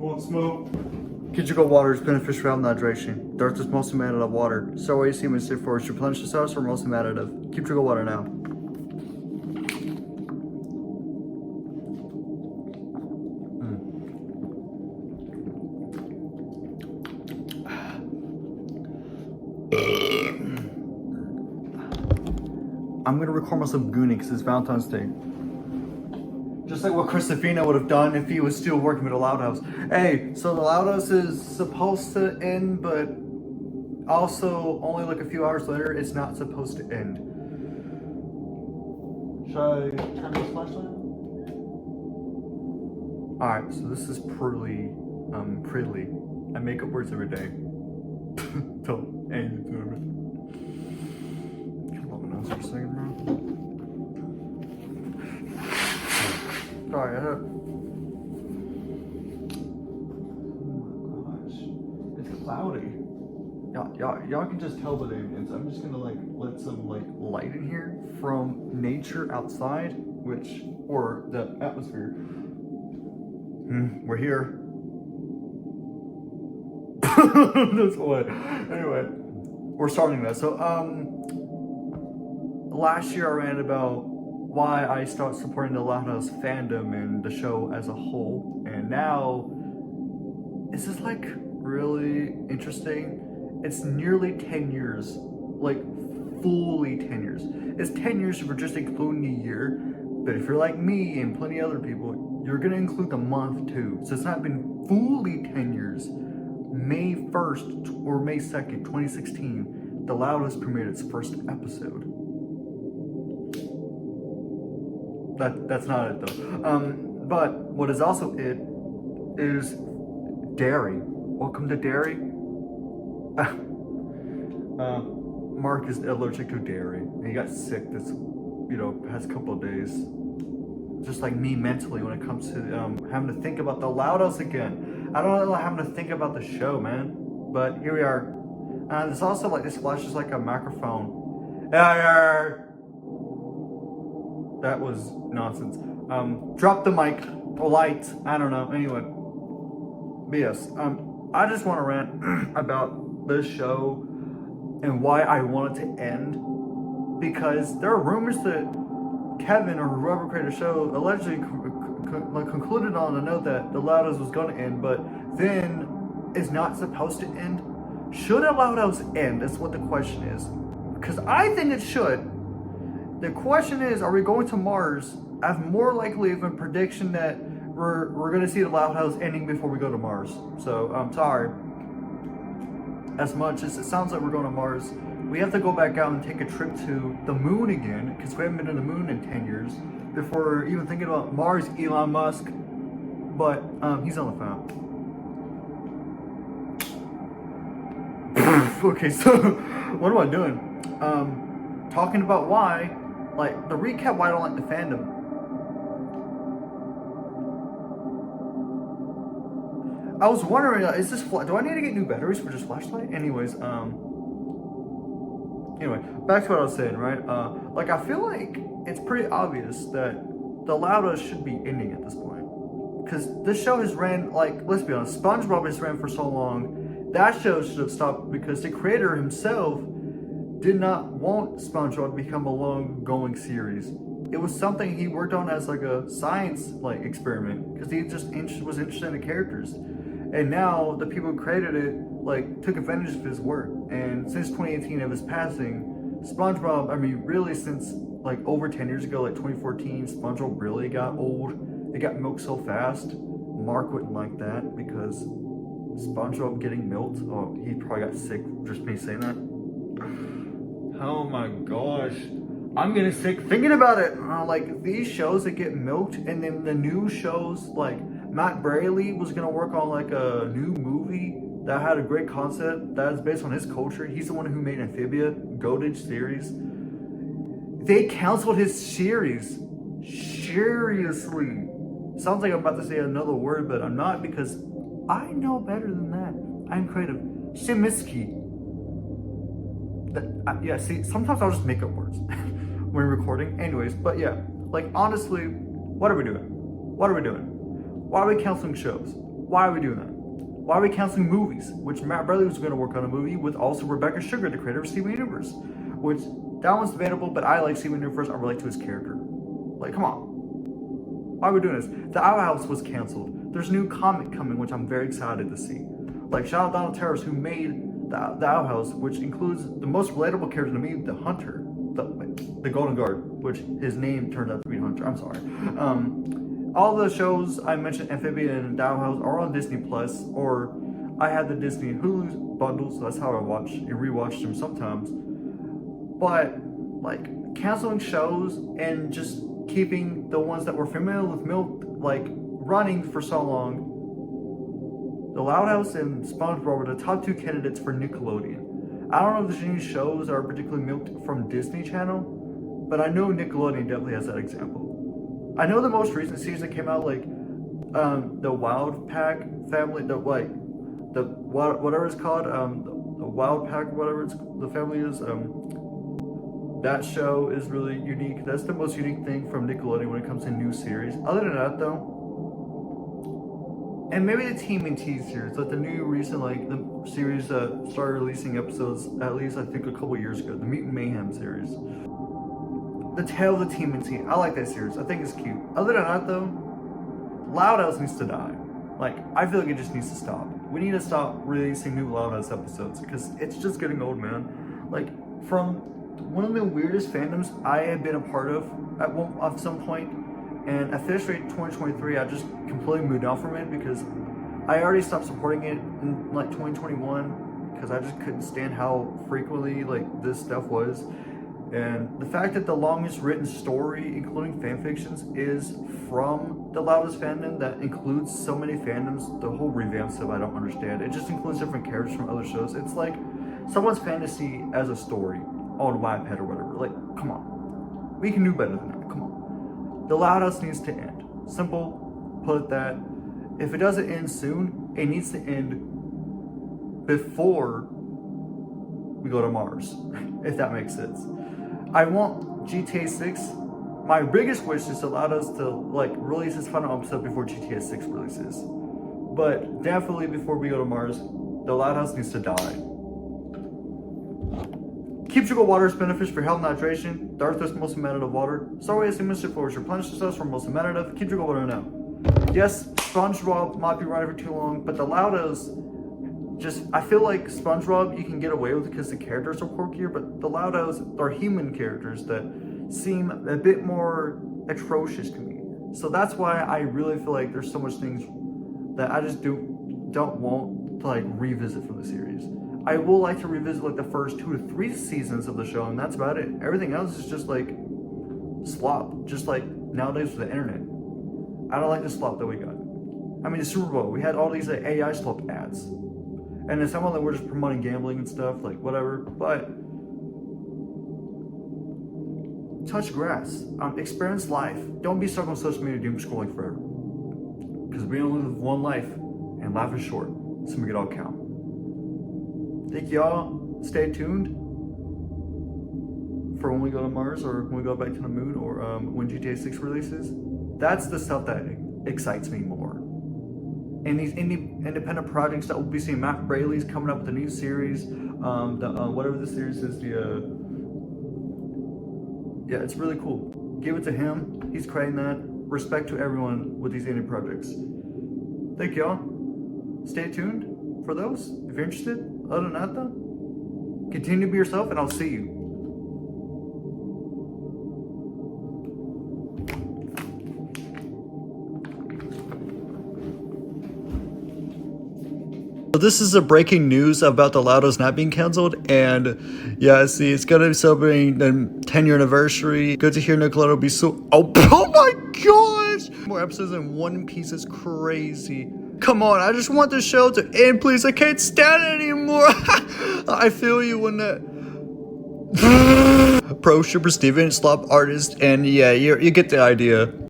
want smoke? Kitchico water is beneficial for health and hydration. The earth is mostly made out of water. So what you see when you for to replenish the cells are mostly made out of. Keep drinking water now. I'm gonna record myself gooning because it's Valentine's Day. Just like what Christopino would have done if he was still working with the Loud House. Hey, so the Loud House is supposed to end, but also only like a few hours later, it's not supposed to end. Should I turn this flashlight? Alright, so this is Pridley. I make up words every day. Don't anything to it. Hold on for a second, bro. Sorry, oh my gosh. It's cloudy. Y'all can just tell by the ambience. I'm just gonna like let some like light in here from nature outside, or the atmosphere. We're here. That's what. Anyway, we're starting that. So last year I ran about why I started supporting the Loud House fandom and the show as a whole, and now this is like really interesting. It's nearly 10 years, like fully 10 years. It's 10 years if we're just including the year, but if you're like me and plenty of other people, you're gonna include the month too. So it's not been fully 10 years. May 1st or May 2nd, 2016, the Loud House premiered its first episode. That's not it though. But what is also it is dairy. Welcome to dairy. Mark is allergic to dairy. And he got sick this, past couple of days. Just like me mentally when it comes to having to think about the Loud House again. I don't know having to think about the show, man. But here we are. And it's also like this flashes like a microphone. That was nonsense. Drop the mic, light, I don't know. Anyway, but yes, I just want to rant about this show and why I want it to end, because there are rumors that Kevin or whoever created the show allegedly concluded on a note that the Loud House was going to end, but then is not supposed to end. Should a Loud House end? That's what the question is, because I think it should. The question is, are we going to Mars? I have more likely of a prediction that we're going to see the Loud House ending before we go to Mars. So I'm sorry. As much as it sounds like we're going to Mars, we have to go back out and take a trip to the moon again, because we haven't been to the moon in 10 years before even thinking about Mars. Elon Musk, but he's on the phone. Okay, so what am I doing? Talking about why. Like, the recap why I don't like the fandom. I was wondering, is this, do I need to get new batteries for this flashlight? Anyways, anyway, back to what I was saying, right? Like, I feel like it's pretty obvious that the Loud House should be ending at this point. Because this show has ran, like, let's be honest, SpongeBob has ran for so long. That show should have stopped because the creator himself did not want SpongeBob to become a long-going series. It was something he worked on as like a science experiment, because he just was interested in the characters. And now the people who created it took advantage of his work. And since 2018 of his passing, SpongeBob, really since over 10 years ago, 2014, SpongeBob really got old. It got milked so fast. Mark wouldn't like that because SpongeBob getting milked, oh, he probably got sick just me saying that. Oh my gosh, I'm getting sick thinking about it. These shows that get milked, and then the new shows, Matt Braley was gonna work on a new movie that had a great concept that is based on his culture. He's the one who made Amphibia, goated series. They canceled his series. Seriously. Sounds like I'm about to say another word, but I'm not, because I know better than that. I'm creative. Shimiski. Yeah, see, sometimes I'll just make up words when recording. Anyways, but yeah, honestly, what are we doing? Why are we canceling shows? Why are we doing that? Why are we canceling movies? Which Matt Bradley was going to work on a movie with also Rebecca Sugar, the creator of Steven Universe. Which, that one's debatable, but I like Steven Universe. I relate to his character. Like, come on. Why are we doing this? The Owl House was canceled. There's a new comic coming, which I'm very excited to see. Like, shout out Donald Terrace, who made the Owl House, which includes the most relatable character to me, the Hunter. The Golden Guard, which his name turned out to be Hunter. I'm sorry. All the shows I mentioned, Amphibian and Owl House, are on Disney Plus, or I had the Disney Hulu bundle, so that's how I watch and rewatch them sometimes. But, like, canceling shows and just keeping the ones that were familiar with Milk, like, running for so long. The Loud House and SpongeBob were the top two candidates for Nickelodeon. I don't know if there's any shows that are particularly milked from Disney Channel, but I know Nickelodeon definitely has that example. I know the most recent series that came out, like, the Wild Pack family, whatever it's called, the Wild Pack, whatever the family is, that show is really unique. That's the most unique thing from Nickelodeon when it comes to new series. Other than that, though, and maybe the TMNT series, like the new recent, like the series that started releasing episodes at least I think a couple years ago, the Mutant Mayhem series. The Tale of the TMNT, I like that series. I think it's cute. Other than that, though, Loud House needs to die. Like, I feel like it just needs to stop. We need to stop releasing new Loud House episodes because it's just getting old, man. Like, from one of the weirdest fandoms I have been a part of at some point, and at this rate 2023, I just completely moved on from it because I already stopped supporting it in like 2021 because I just couldn't stand how frequently like this stuff was. And the fact that the longest written story, including fan fictions, is from the Loudest fandom that includes so many fandoms, the whole revamp stuff I don't understand. It just includes different characters from other shows. It's like someone's fantasy as a story on Wattpad or whatever. Like, come on. We can do better than that. Come on. The Loud House needs to end. Simple, put that. If it doesn't end soon, it needs to end before we go to Mars, if that makes sense. I want GTA 6. My biggest wish is to allow us to like release this final episode before GTA 6 releases. But definitely before we go to Mars, the Loud House needs to die. Keep drinking water is beneficial for health and hydration. The earth is the most amount of water. So is emission for replenish yourselves for most amount of. Keep drinking water now. Yes, SpongeBob might be running for too long, but the Loud House, just, I feel like SpongeBob you can get away with because the characters are quirkier, but the Loud House are human characters that seem a bit more atrocious to me. So that's why I really feel like there's so much things that I just don't want to like revisit from the series. I will like to revisit like the first 2 to 3 seasons of the show, and that's about it. Everything else is just like slop, just like nowadays with the internet. I don't like the slop that we got. I mean, the Super Bowl, we had all these like, AI slop ads, and then some of them were just promoting gambling and stuff, like whatever. But touch grass, experience life. Don't be stuck on social media doom scrolling forever, because we only live one life, and life is short, so make it all count. Thank y'all. Stay tuned for when we go to Mars or when we go back to the moon or when GTA 6 releases. That's the stuff that excites me more. And these independent projects that we'll be seeing. Matt Braley's coming up with a new series. Whatever the series is, yeah, it's really cool. Give it to him. He's creating that. Respect to everyone with these indie projects. Thank y'all. Stay tuned for those if you're interested. Other than that, though, continue to be yourself, and I'll see you. So this is a breaking news about the Loud House not being canceled, and yeah, see, it's gonna be celebrating the 10-year anniversary. Good to hear Nickelodeon will be so. Oh my gosh! More episodes in One Piece is crazy. Come on, I just want the show to end, please. I can't stand it anymore. I feel you when that pro Super Steven slop artist, and yeah, you get the idea.